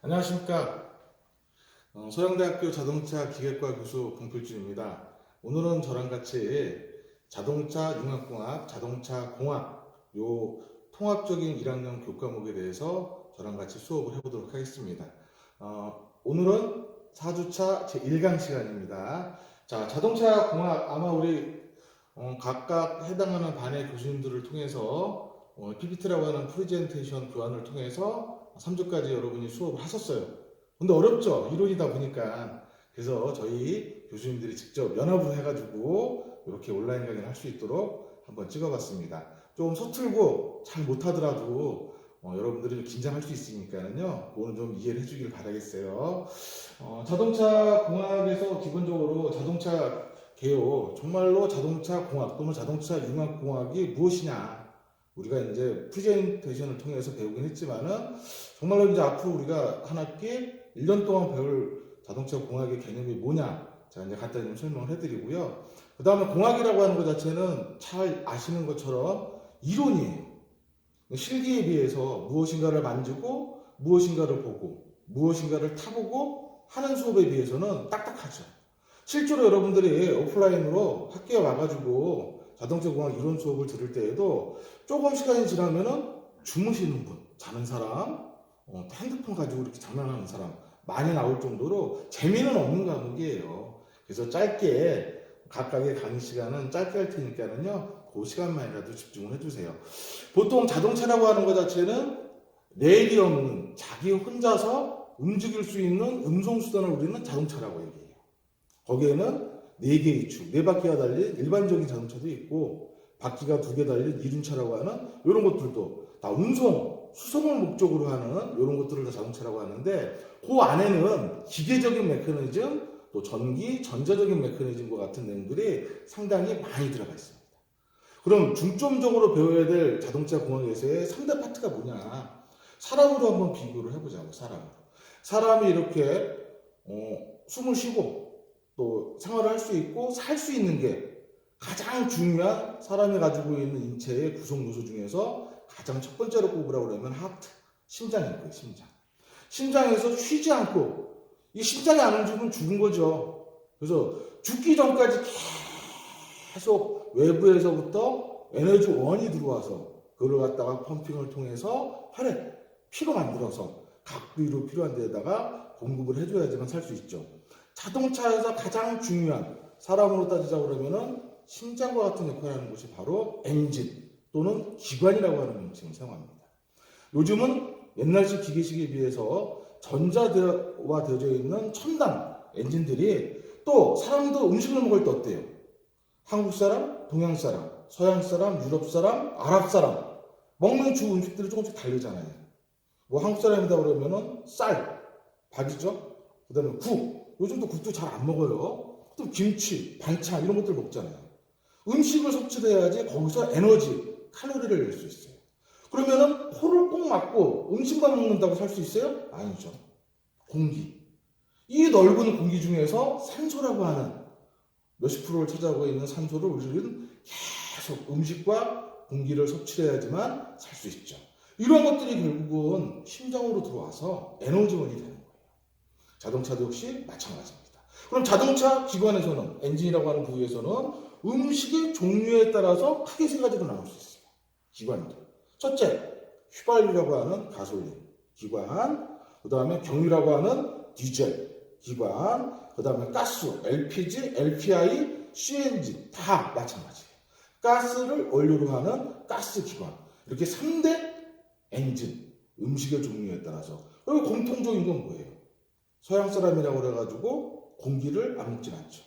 안녕하십니까. 소양대학교 자동차 기계과 교수 봉필준입니다. 오늘은 저랑 같이 자동차 융합공학, 자동차 공학 요 통합적인 1학년 교과목에 대해서 저랑 같이 수업을 해보도록 하겠습니다. 오늘은 4주차 제1강 시간입니다. 자, 자동차 공학 아마 우리 각각 해당하는 반의 교수님들을 통해서 PPT라고 하는 프레젠테이션 교환을 통해서 3주까지 여러분이 수업을 하셨어요. 근데 어렵죠? 이론이다 보니까. 그래서 저희 교수님들이 직접 연합을 해가지고 이렇게 온라인 강의를 할 수 있도록 한번 찍어봤습니다. 좀 서툴고 잘 못하더라도 여러분들이 긴장할 수 있으니까요. 그거는 좀 이해를 해주길 바라겠어요. 자동차 공학에서 기본적으로 자동차 개요, 정말로 자동차 공학 또는 자동차 융합 공학이 무엇이냐, 우리가 이제 프레젠테이션을 통해서 배우긴 했지만은 정말로 이제 앞으로 우리가 한 학기 1년 동안 배울 자동차 공학의 개념이 뭐냐, 제가 이제 간단히 좀 설명을 해드리고요. 그 다음에 공학이라고 하는 것 자체는 잘 아시는 것처럼 이론이에요. 실기에 비해서 무엇인가를 만지고 무엇인가를 보고 무엇인가를 타보고 하는 수업에 비해서는 딱딱하죠. 실제로 여러분들이 오프라인으로 학교에 와가지고 자동차 공학 이론 수업을 들을 때에도 조금 시간이 지나면은 주무시는 분, 자는 사람, 핸드폰 가지고 이렇게 장난하는 사람 많이 나올 정도로 재미는 없는 과목이에요. 그래서 짧게, 각각의 강의 시간은 짧게 할 테니까는요, 그 시간만이라도 집중을 해주세요. 보통 자동차라고 하는 것 자체는 레일이 없는 자기 혼자서 움직일 수 있는 운송수단을 우리는 자동차라고 얘기해요. 거기에는 4개의 축, 4바퀴가 달린 일반적인 자동차도 있고 바퀴가 2개 달린 이륜차라고 하는 이런 것들도 다 운송, 수송을 목적으로 하는 이런 것들을 다 자동차라고 하는데, 그 안에는 기계적인 메커니즘, 또 전기, 전자적인 메커니즘과 같은 내용들이 상당히 많이 들어가 있습니다. 그럼 중점적으로 배워야 될 자동차 공학에서의 3대 파트가 뭐냐? 사람으로 한번 비교를 해보자고. 사람이 이렇게 숨을 쉬고 또 생활을 할 수 있고 살 수 있는 게 가장 중요한, 사람이 가지고 있는 인체의 구성 요소 중에서 가장 첫 번째로 꼽으라고 그러면 하트, 심장일 거예요. 심장에서 쉬지 않고, 이 심장이 안 움직이면 죽은 거죠. 그래서 죽기 전까지 계속 외부에서부터 에너지원이 들어와서 그걸 갖다가 펌핑을 통해서 피로 만들어서 각 부위로 필요한 데다가 공급을 해줘야지만 살 수 있죠. 자동차에서 가장 중요한, 사람으로 따지자고 그러면은 심장과 같은 역할을 하는 것이 바로 엔진 또는 기관이라고 하는 명칭을 사용합니다. 요즘은 옛날식 기계식에 비해서 전자화되어져 있는 첨단 엔진들이, 또 사람도 음식을 먹을 때 어때요? 한국 사람, 동양 사람, 서양 사람, 유럽 사람, 아랍 사람 먹는 주 음식들이 조금씩 다르잖아요. 뭐 한국 사람이다 그러면은 쌀, 밥이죠. 그 다음에 국, 요즘도 국도 잘 안 먹어요. 또 김치, 반찬 이런 것들 먹잖아요. 음식을 섭취를 해야지 거기서 에너지, 칼로리를 낼 수 있어요. 그러면은 코를 꼭 막고 음식만 먹는다고 살 수 있어요? 아니죠. 공기. 이 넓은 공기 중에서 산소라고 하는 몇십 프로를 차지하고 있는 산소를 우리는 계속 음식과 공기를 섭취를 해야지만 살 수 있죠. 이런 것들이 결국은 심장으로 들어와서 에너지원이 되는 거예요. 자동차도 역시 마찬가지입니다. 그럼 자동차 기관에서는, 엔진이라고 하는 부위에서는 음식의 종류에 따라서 크게 3가지로 나눌 수 있어요. 기관들. 첫째, 휘발유라고 하는 가솔린 기관, 그 다음에 경유라고 하는 디젤 기관, 그 다음에 가스, LPG, LPI, CNG 다 마찬가지예요. 가스를 원료로 하는 가스 기관. 이렇게 3대 엔진, 음식의 종류에 따라서. 그리고 공통적인 건 뭐예요? 서양 사람이라고 그래가지고 공기를 안 먹진 않죠.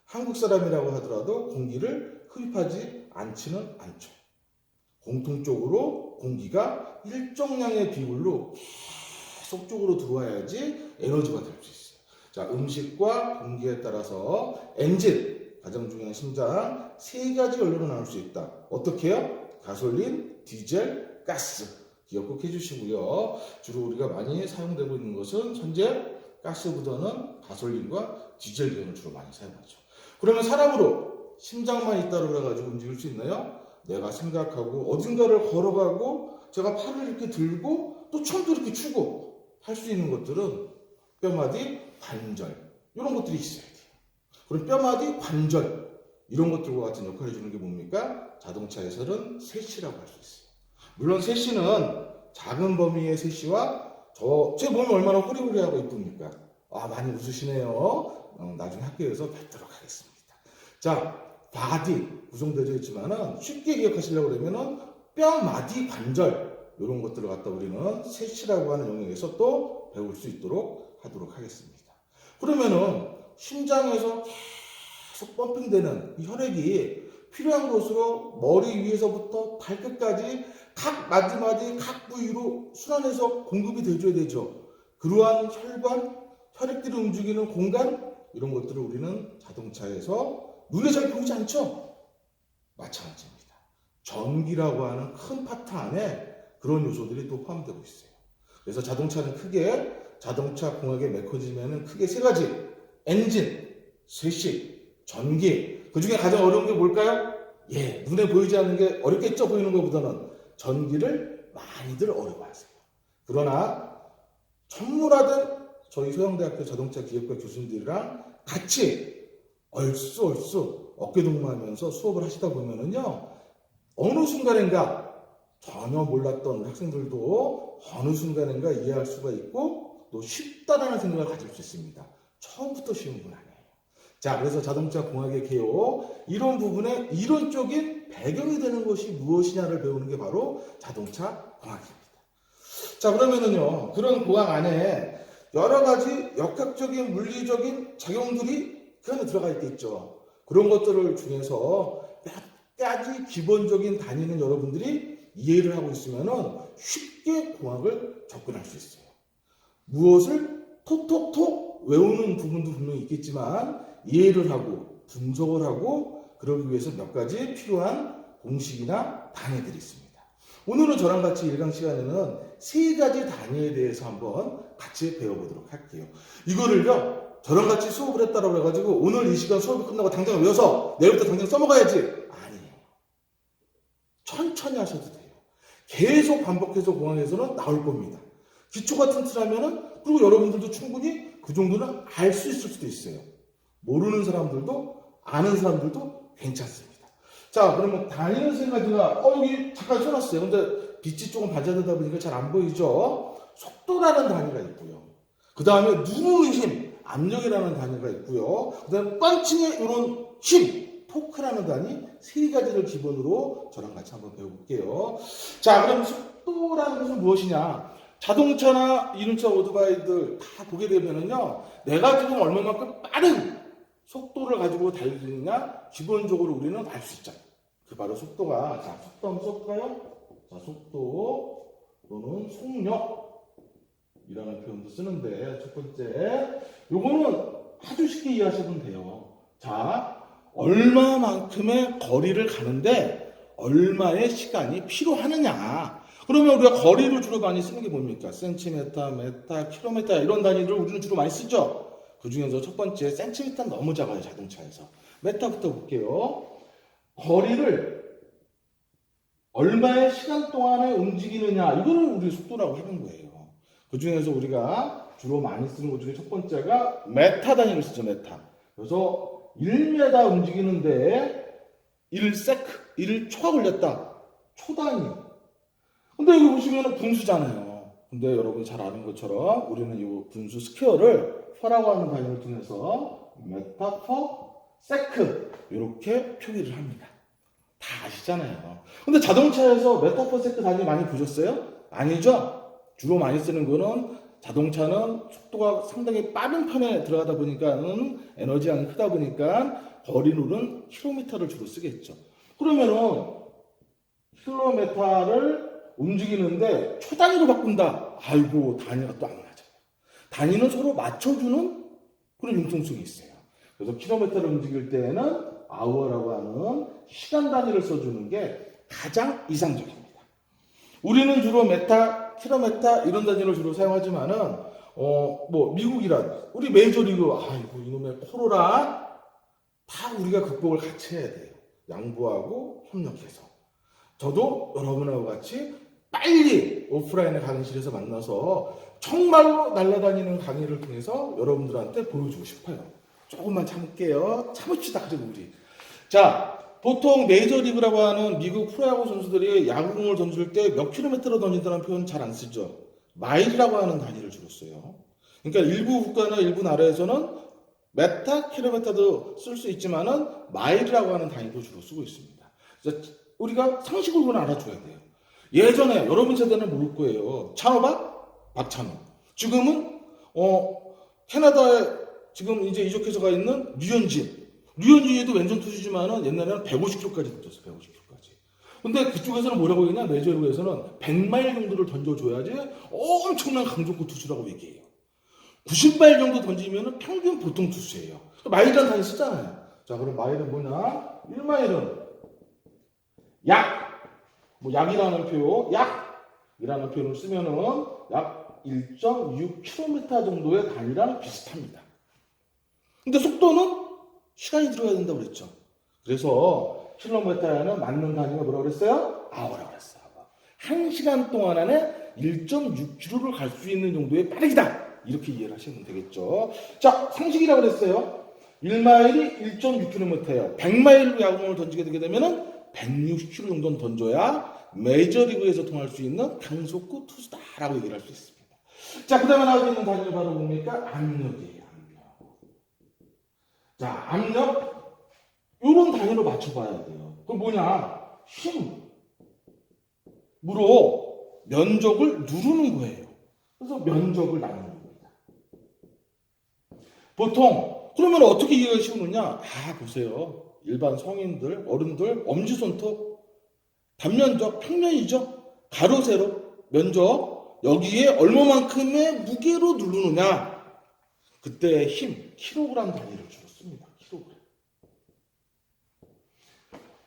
한국 사람이라고 하더라도 공기를 흡입하지 않지는 않죠. 공통적으로 공기가 일정량의 비율로 계속적으로 들어와야지 에너지가 될 수 있어요. 자, 음식과 공기에 따라서 엔진, 가장 중요한 심장, 3가지 연료로 나눌 수 있다. 어떻게 해요? 가솔린, 디젤, 가스. 기억 꼭 해주시고요. 주로 우리가 많이 사용되고 있는 것은 현재 가스보다는 가솔린과 디젤 기관을 주로 많이 사용하죠. 그러면 사람으로 심장만 있다고 그래가지고 움직일 수 있나요? 내가 생각하고 어딘가를 걸어가고 제가 팔을 이렇게 들고 또 춤도 이렇게 추고 할 수 있는 것들은 뼈마디, 관절 이런 것들이 있어야 돼요. 그럼 뼈마디, 관절 이런 것들과 같은 역할을 해주는 게 뭡니까? 자동차에서는 세시라고 할 수 있어요. 물론 세시는 작은 범위의 세시와 제 몸이 얼마나 호리호리하고 이쁩니까? 많이 웃으시네요. 나중에 학교에서 뵙도록 하겠습니다. 자, 바디 구성되어 있지만은 쉽게 기억하시려고 그러면은 뼈마디, 관절 이런 것들을 갖다 우리는 세시라고 하는 영역에서 또 배울 수 있도록 하도록 하겠습니다. 그러면은 심장에서 계속 펌핑되는 이 혈액이 필요한 곳으로 머리 위에서부터 발끝까지 각 마디마디 각 부위로 순환해서 공급이 돼줘야 되죠. 그러한 혈관, 혈액들이 움직이는 공간 이런 것들을 우리는 자동차에서 눈에 잘 보이지 않죠? 마찬가지입니다. 전기라고 하는 큰 파트 안에 그런 요소들이 또 포함되고 있어요. 그래서 자동차는 크게 자동차 공학의 메커니즘에는 크게 세 가지 엔진, 쇄식, 전기 그 중에 가장 어려운 게 뭘까요? 눈에 보이지 않는 게 어렵겠죠? 보이는 것보다는 전기를 많이들 어려워하세요. 그러나 전문화된 저희 소양대학교 자동차 기획과 교수님들이랑 같이 얼쑤 어깨동무하면서 수업을 하시다 보면은요 어느 순간인가 전혀 몰랐던 우리 학생들도 어느 순간인가 이해할 수가 있고 또 쉽다라는 생각을 가질 수 있습니다. 처음부터 쉬운 건 아니에요. 자, 그래서 자동차 공학의 개요 이런 부분에 이론적인 배경이 되는 것이 무엇이냐를 배우는 게 바로 자동차 공학입니다. 자, 그러면은요 그런 공학 안에 여러 가지 역학적인 물리적인 작용들이 그 안에 들어가 있겠죠. 그런 것들을 중에서 몇 가지 기본적인 단위는 여러분들이 이해를 하고 있으면은 쉽게 공학을 접근할 수 있어요. 무엇을 톡톡톡 외우는 부분도 분명히 있겠지만 이해를 하고 분석을 하고 그러기 위해서 몇 가지 필요한 공식이나 단위들이 있습니다. 오늘은 저랑 같이 1강 시간에는 세 가지 단위에 대해서 한번 같이 배워보도록 할게요. 이거를요 저랑 같이 수업을 했다고 해가지고 오늘 이 시간 수업이 끝나고 당장 외워서 내일부터 당장 써먹어야지 아니에요. 천천히 하셔도 돼요. 계속 반복해서 공학에서는 나올 겁니다. 기초가 튼튼하면은 그리고 여러분들도 충분히 그 정도는 알 수 있을 수도 있어요. 모르는 사람들도 아는 사람들도 괜찮습니다. 자, 그러면 단위는 세 가지가 여기 잠깐 써놨어요. 근데 빛이 조금 반사되다 보니까 잘 안 보이죠? 속도라는 단위가 있고요. 그 다음에 누르는 힘, 압력이라는 단위가 있고요. 그 다음에 펀칭의 이런 힘, 토크라는 단위 세 가지를 기본으로 저랑 같이 한번 배워볼게요. 자, 그럼 속도라는 것은 무엇이냐? 자동차나 이륜차 오토바이들 다 보게 되면은요, 내가 지금 얼마만큼 빠른 속도를 가지고 달리느냐, 기본적으로 우리는 알 수 있죠. 그 바로 속도가, 자, 속도 한번 써볼까요? 자, 속도 또는 속력이라는 표현도 쓰는데, 첫 번째, 요거는 아주 쉽게 이해하시면 돼요. 자, 얼마만큼의 거리를 가는데 얼마의 시간이 필요하느냐. 그러면 우리가 거리를 주로 많이 쓰는 게 뭡니까? 센티미터, 메타, 킬로미터 이런 단위를 우리는 주로 많이 쓰죠. 그 중에서 첫 번째 센티미터는 너무 작아요. 자동차에서. 메타부터 볼게요. 거리를 얼마의 시간 동안에 움직이느냐 이거를 우리 속도라고 하는 거예요. 그 중에서 우리가 주로 많이 쓰는 것 중에 첫 번째가 메타 단위를 쓰죠. 메타. 그래서 1m 움직이는데 1초가 걸렸다. 초 단위. 근데 여기 보시면 분수잖아요. 근데 여러분이 잘 아는 것처럼 우리는 이 분수 스퀘어를 퍼라고 하는 단위를 통해서 메타 퍼 세크 이렇게 표기를 합니다. 다 아시잖아요. 근데 자동차에서 메타 퍼 세크 단위 많이 보셨어요? 아니죠? 주로 많이 쓰는 거는 자동차는 속도가 상당히 빠른 편에 들어가다 보니까는 에너지량이 크다 보니까 거리로는 킬로미터를 주로 쓰겠죠. 그러면은 킬로미터를 움직이는데 초 단위로 바꾼다. 아이고 단위가 또 안 맞아요. 단위는 서로 맞춰주는 그런 융통성이 있어요. 그래서 킬로미터를 움직일 때에는 아워라고 하는 시간 단위를 써주는 게 가장 이상적입니다. 우리는 주로 메타, 킬로미터 이런 단위를 주로 사용하지만은 미국이란 우리 메이저리그 아이고 이놈의 코로나 다 우리가 극복을 같이 해야 돼요. 양보하고 협력해서. 저도 여러분하고 같이 빨리 오프라인의 강의실에서 만나서 정말로 날아다니는 강의를 통해서 여러분들한테 보여주고 싶어요. 조금만 참을게요. 참읍시다. 그리고 우리. 자, 보통 메이저리그라고 하는 미국 프로야구 선수들이 야구공을 던질 때 몇 킬로미터로 던진다는 표현 잘 안 쓰죠. 마일이라고 하는 단위를 주로 써요. 그러니까 일부 국가나 일부 나라에서는 메타 킬로미터도 쓸 수 있지만은 마일이라고 하는 단위도 주로 쓰고 있습니다. 그래서 우리가 상식으로는 알아줘야 돼요. 예전에 여러분 세대는 모를 거예요. 찬호박? 박찬호. 지금은 캐나다에 지금 이제 이적해서 가 있는 류현진이도 왼손 투수지만은 옛날에는 150km까지 던졌어. 150km까지. 근데 그쪽에서는 뭐라고 했냐? 메이저리그에서는 100마일 정도를 던져줘야지 엄청난 강속구 투수라고 얘기해요. 90마일 정도 던지면은 평균 보통 투수예요. 마일이라는 단위 쓰잖아요. 자, 그럼 마일은 뭐냐? 1마일은 약이라는 표현, 약이라는 표현을 쓰면은 약 1.6km 정도의 단위랑 비슷합니다. 근데 속도는 시간이 들어야 된다고 그랬죠. 그래서 킬로미터에는 맞는 단위가 뭐라고 그랬어요? 아워라고 그랬어요. 1시간 동안 안에 1.6km를 갈 수 있는 정도의 빠르기다. 이렇게 이해를 하시면 되겠죠. 자, 상식이라고 그랬어요. 1마일이 1.6km예요. 100마일로 야구공을 던지게 되게 되면은 160km 정도는 던져야 메이저리그에서 통할 수 있는 강속구 투수다라고 얘기를 할 수 있습니다. 자, 그 다음에 나오고 있는 단위는 바로 뭡니까? 압력이에요. 자, 압력. 이런 단위로 맞춰봐야 돼요. 그럼 뭐냐? 힘으로 면적을 누르는 거예요. 그래서 면적을 나누는 겁니다. 보통 그러면 어떻게 이해가 쉬우느냐? 보세요. 일반 성인들, 어른들, 엄지손톱, 단면적, 평면이죠. 가로, 세로, 면적, 여기에 얼마만큼의 무게로 누르느냐? 그때 힘, 킬로그램 단위를 주로 씁니다. 킬로그램.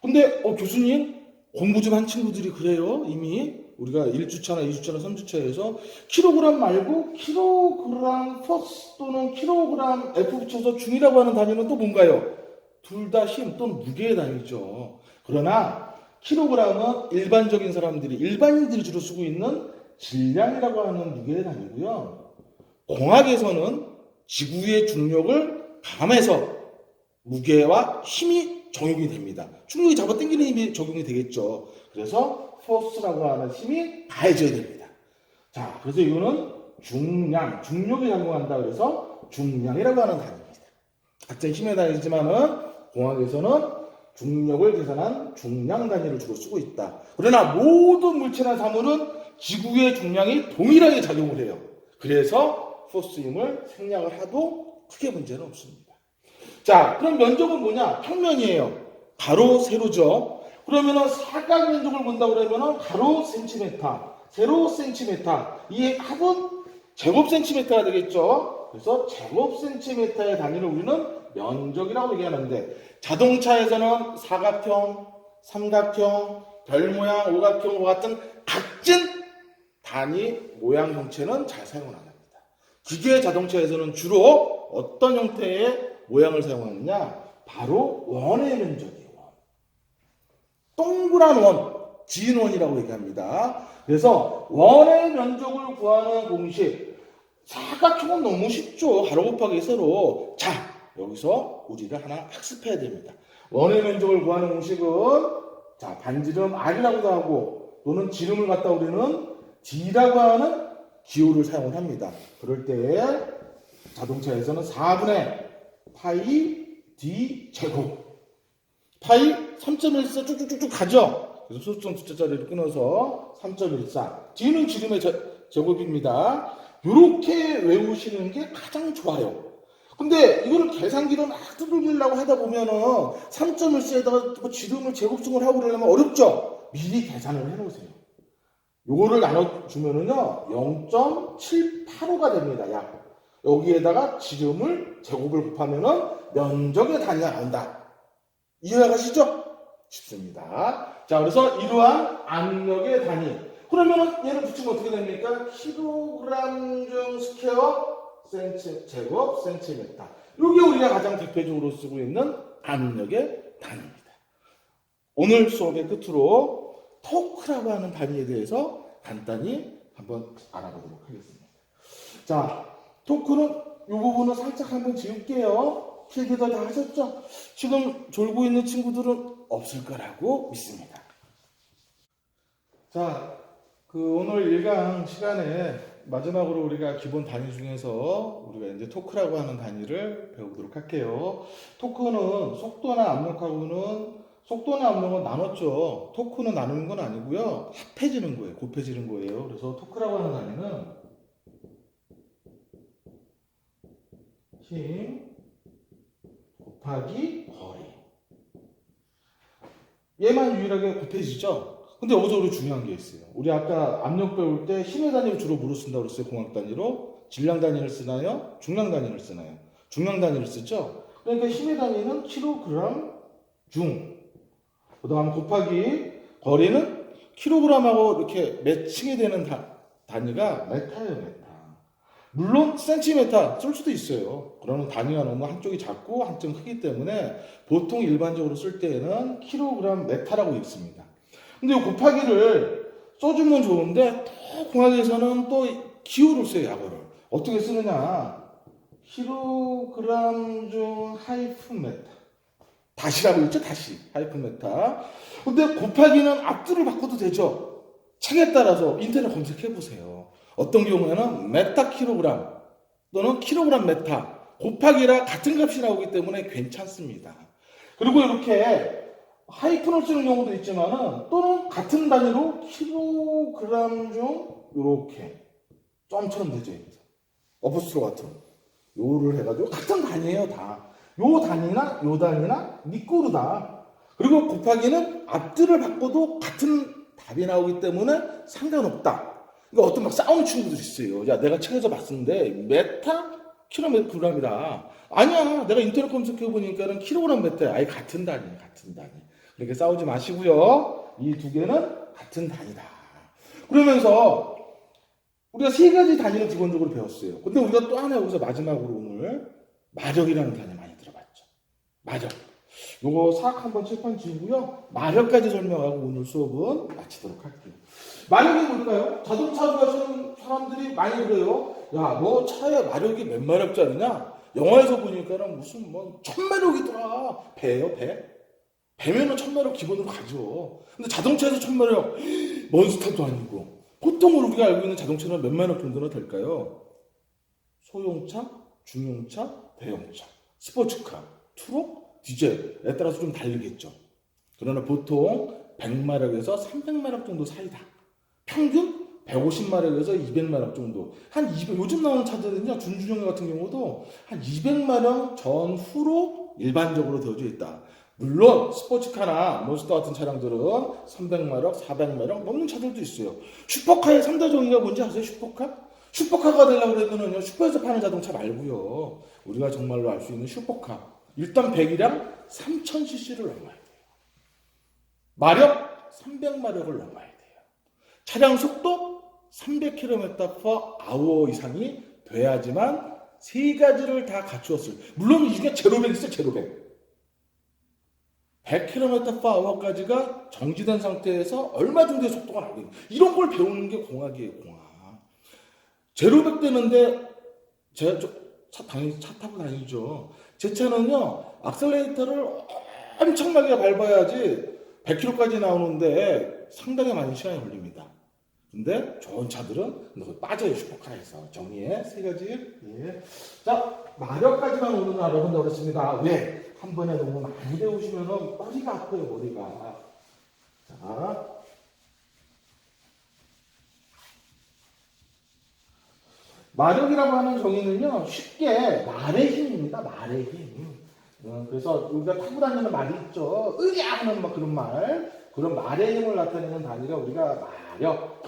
근데 교수님, 공부 좀 한 친구들이 그래요. 이미 우리가 1주차나 2주차나 3주차에서 킬로그램 말고 킬로그램 퍼스 또는 킬로그램 F 붙여서 중이라고 하는 단위는 또 뭔가요? 둘 다 힘 또는 무게의 단위죠. 그러나 킬로그램은 일반인들이 주로 쓰고 있는 질량이라고 하는 무게의 단위고요. 공학에서는 지구의 중력을 감해서 무게와 힘이 적용이 됩니다. 중력이 잡아당기는 힘이 적용이 되겠죠. 그래서 포스라고 하는 힘이 가해져야 됩니다. 자, 그래서 이거는 중력이 작용한다 그래서 중량이라고 하는 단위입니다. 같은 힘의 단위지만은 공학에서는 중력을 계산한 중량 단위를 주로 쓰고 있다. 그러나 모든 물체나 사물은 지구의 중량이 동일하게 작용을 해요. 그래서 포스 힘을 생략을 해도 크게 문제는 없습니다. 자, 그럼 면적은 뭐냐? 평면이에요. 가로, 세로죠. 그러면은 사각 면적을 본다고 그러면은 가로 센티미터, 세로 센티미터. 이 합은 제곱 센티미터가 되겠죠. 그래서 제곱 센티미터의 단위를 우리는 면적이라고 얘기하는데 자동차에서는 사각형, 삼각형, 별 모양, 오각형과 같은 각진 단위 모양 형체는 잘 사용을 안 합니다. 기계 자동차에서는 주로 어떤 형태의 모양을 사용하느냐? 바로 원의 면적이에요. 동그란 원, 진원이라고 얘기합니다. 그래서 원의 면적을 구하는 공식, 사각형은 너무 쉽죠. 가로 곱하기 세로. 자, 여기서 우리가 하나 학습해야 됩니다. 원의 면적을 구하는 공식은 자, 반지름 R이라고도 하고 또는 지름을 갖다 우리는 D라고 하는 기호를 사용을 합니다. 그럴 때 자동차에서는 4분의 파이 D 제곱. 파이 3.14 쭉쭉쭉쭉 가죠. 그래서 소수점 숫자자리를 끊어서 3.14. D는 지름의 제곱입니다. 이렇게 외우시는 게 가장 좋아요. 근데 이거를 계산기로 막 두들기려고 하다 보면은 3.14에다가 지름을 제곱승을 하고 그러려면 어렵죠? 미리 계산을 해놓으세요. 요거를 나눠주면은요, 0.785가 됩니다. 약. 여기에다가 지름을 제곱을 곱하면은 면적의 단위가 나온다. 이해가 가시죠? 쉽습니다. 자, 그래서 이러한 압력의 단위. 그러면은 얘를 붙이면 어떻게 됩니까? 킬로그램 중 스퀘어 제곱 센티미터. 이게 우리가 가장 대표적으로 쓰고 있는 압력의 단위입니다. 오늘 수업의 끝으로 토크라고 하는 단위에 대해서 간단히 한번 알아보도록 하겠습니다. 자, 토크는 이 부분을 살짝 한번 지울게요. 필기도 다 하셨죠? 지금 졸고 있는 친구들은 없을 거라고 믿습니다. 자, 오늘 1강 시간에 마지막으로 우리가 기본 단위 중에서 우리가 이제 토크라고 하는 단위를 배우도록 할게요. 토크는 속도나 압력은 나눴죠. 토크는 나누는 건 아니고요. 합해지는 거예요. 곱해지는 거예요. 그래서 토크라고 하는 단위는 힘 곱하기 거리. 얘만 유일하게 곱해지죠. 근데 여기서 우리 중요한 게 있어요. 우리 아까 압력 배울 때 힘의 단위를 주로 뭐로 쓴다고 그랬어요? 공학 단위로. 질량 단위를 쓰나요? 중량 단위를 쓰나요? 중량 단위를 쓰죠. 그러니까 힘의 단위는 킬로그램 중. 그 다음 곱하기 거리는 킬로그램하고 이렇게 매칭이 되는 단위가 메타예요, 메타. 물론 센티메타 쓸 수도 있어요. 그러면 단위가 너무 한쪽이 작고 한쪽은 크기 때문에 보통 일반적으로 쓸 때에는 킬로그램 메타라고 읽습니다. 근데 이 곱하기를 써주면 좋은데 또 공학에서는 또 기호를 써요, 약어를. 어떻게 쓰느냐. 킬로그램 중 하이픈 메타. 다시라고 있죠, 다시. 하이픈 메타. 근데 곱하기는 앞줄을 바꿔도 되죠. 책에 따라서 인터넷 검색해 보세요. 어떤 경우에는 메타 킬로그램 또는 킬로그램 메타. 곱하기라 같은 값이 나오기 때문에 괜찮습니다. 그리고 이렇게 하이픈을 쓰는 경우도 있지만은 또는 같은 단위로 킬로그램 중 이렇게 점처럼 되죠. 어퍼스트로 같은 요를 해가지고 같은 단위예요 다. 요 단위나 니꼬르다. 그리고 곱하기는 앞줄을 바꿔도 같은 답이 나오기 때문에 상관없다. 그러니까 어떤 막 싸우는 친구들이 있어요. 야, 내가 책에서 봤는데 메타 킬로그램이다. 아니야, 내가 인터넷 검색해 보니까는 킬로그램 메타야. 아예 같은 단위. 그렇게 싸우지 마시고요. 이 두 개는 같은 단위다. 그러면서 우리가 세 가지 단위를 기본적으로 배웠어요. 근데 우리가 또 하나 여기서 마지막으로 오늘 마력이라는 단위 많이 들어봤죠. 마력. 요거 사학 한번 칠판 지우고요. 마력까지 설명하고 오늘 수업은 마치도록 할게요. 마력이 뭘까요? 자동차 좋아하시는 사람들이 많이 그래요. 야, 너 차에 마력이 몇 마력짜리냐? 영화에서 보니까는 무슨 1000마력이더라. 배예요, 배? 배면은 1000마력 기본으로 가죠. 근데 자동차에서 1000마력, 몬스터도 아니고. 보통 우리가 알고 있는 자동차는 몇 마력 정도나 될까요? 소형차, 중형차, 대형차, 스포츠카, 트럭, 디젤에 따라서 좀 다르겠죠. 그러나 보통 100마력에서 300마력 정도 사이다. 평균 150마력에서 200마력 정도. 요즘 나오는 차들은요, 준준형 같은 경우도 한 200마력 전후로 일반적으로 되어져 있다. 물론 스포츠카나 몬스터 같은 차량들은 300마력, 400마력 넘는 차들도 있어요. 슈퍼카의 3대 정의가 뭔지 아세요? 슈퍼카가 되려고 그러면은요, 슈퍼에서 파는 자동차 말고요. 우리가 정말로 알 수 있는 슈퍼카. 일단 배기량 3000cc를 넘어야 돼요. 마력 300마력을 넘어야 돼요. 차량 속도 300km/h 이상이 돼야지만 세 가지를 다 갖추었어요. 물론 이 중에 제로백 있어요, 제로백. 100km/h까지가 정지된 상태에서 얼마 정도의 속도가 나오는 거예요. 이런 걸 배우는 게 공학이에요, 공학. 제로백 되는데 제가 당연히 차 타고 다니죠. 제 차는요, 악셀레이터를 엄청나게 밟아야지 100km까지 나오는데 상당히 많은 시간이 걸립니다. 근데 좋은 차들은 빠져요, 슈퍼카에서. 정리해, 세 가지. 예. 자, 마력까지만 오늘 알아본다고 그랬습니다. 왜? 한 번에 너무 많이 배우시면 머리가 아파요, 머리가. 자. 마력이라고 하는 정의는요, 쉽게 말의 힘입니다, 말의 힘. 그래서 우리가 타고 다니는 말이 있죠. 으랴! 하는 막 그런 말. 그런 말의 힘을 나타내는 단위가 우리가 마력.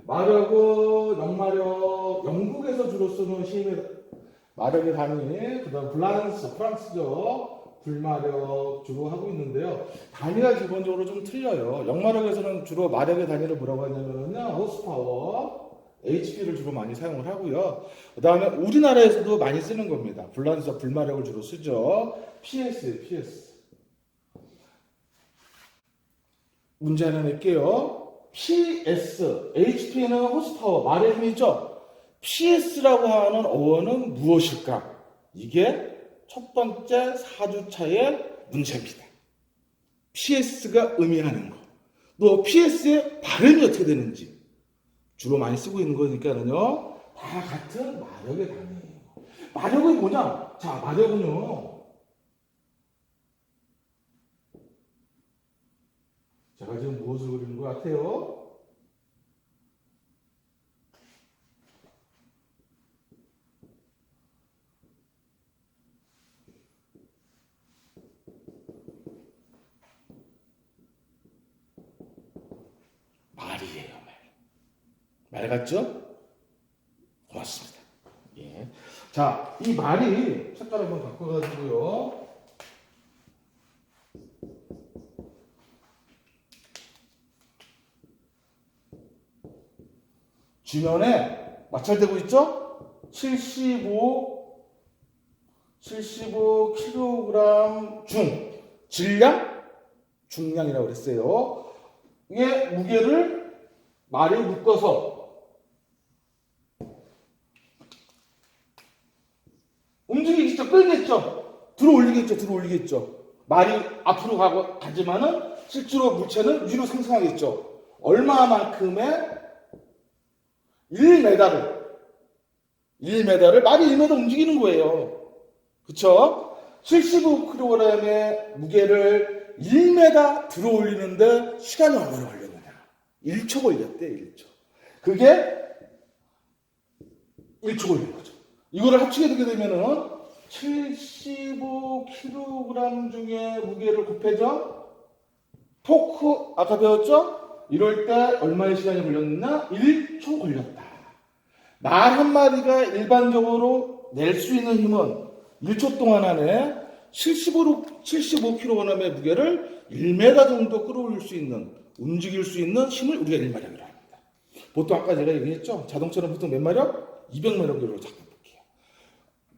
마력은 영마력, 영국에서 주로 쓰는 힘의 마력의 단위, 그 다음 프랑스죠. 불마력 주로 하고 있는데요. 단위가 기본적으로 좀 틀려요. 영마력에서는 주로 마력의 단위를 뭐라고 하냐면요, 호스파워, HP를 주로 많이 사용을 하고요. 그 다음에 우리나라에서도 많이 쓰는 겁니다. 불마력을 주로 쓰죠. PS. 문제 하나 낼게요. PS, HP는 호스파워, 말의 힘이죠. PS라고 하는 어원은 무엇일까? 이게 첫 번째 4주차의 문제입니다. PS가 의미하는 거. 또 PS의 발음이 어떻게 되는지. 주로 많이 쓰고 있는 거니까는요. 다 같은 마력의 단위예요. 마력이 뭐냐? 자, 마력은요. 제가 지금 무엇을 그리는 것 같아요? 말이에요, 말. 말 같죠? 고맙습니다. 예. 자, 이 말이 색깔 한번 바꿔가지고요. 지면에 마찰되고 있죠? 75kg 중, 질량, 중량이라고 그랬어요. 이게 무게를 말에 묶어서 움직이겠죠, 끌겠죠, 들어 올리겠죠. 말이 앞으로 가지만은 실제로 물체는 위로 상승하겠죠. 얼마만큼의 1m를 말이 1m 움직이는 거예요. 그쵸? 75kg의 무게를 1m 들어 올리는데 시간이 얼마나 걸렸느냐? 1초 걸렸대, 1초. 그게 1초 걸린 거죠. 이거를 합치게 되게 되면은 75kg 중에 무게를 곱해줘. 토크, 아까 배웠죠? 이럴 때 얼마의 시간이 걸렸느냐? 1초 걸렸다. 말 한마디가 일반적으로 낼 수 있는 힘은 1초 동안 안에 75kg의 무게를 1m 정도 끌어올릴 수 있는, 움직일 수 있는 힘을 우리가 1마력이라고 합니다. 보통 아까 제가 얘기했죠? 자동차는 보통 몇 마력? 200마력으로 잡아볼게요.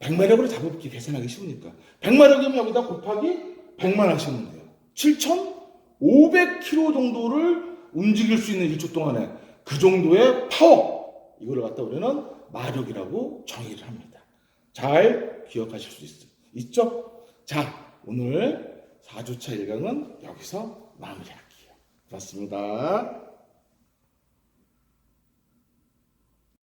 100마력으로 잡아볼게요. 계산하기 쉬우니까. 100마력이면 여기다 곱하기 100만 하시면 돼요. 7,500kg 정도를 움직일 수 있는 1초 동안에 그 정도의 파워, 이걸 갖다 우리는 마력이라고 정의를 합니다. 잘 기억하실 수 있죠? 자, 오늘 4주차 1강은 여기서 마무리할게요. 고맙습니다.